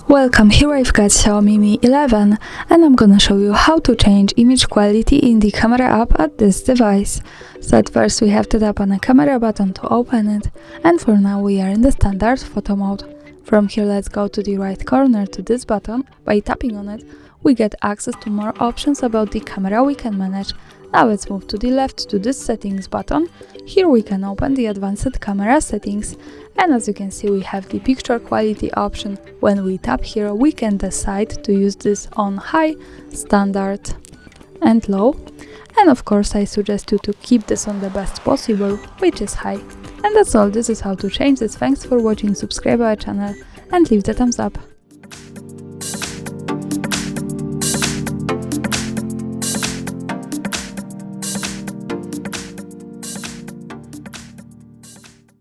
Welcome, here I've got Xiaomi Mi 11 and I'm gonna show you how to change image quality in the camera app at this device. So at first we have to tap on the camera button to open it, and for now we are in the standard photo mode. From here let's go to the right corner to this button. By tapping on it we get access to more options about the camera we can manage. Now let's move to the left to this settings button. Here we can open the advanced camera settings, and as you can see we have the picture quality option. When we tap here we can decide to use this on high, standard and low, and of course I suggest you to keep this on the best possible, which is high. And that's all. This is how to change this. Thanks for watching, subscribe our channel and leave the thumbs up.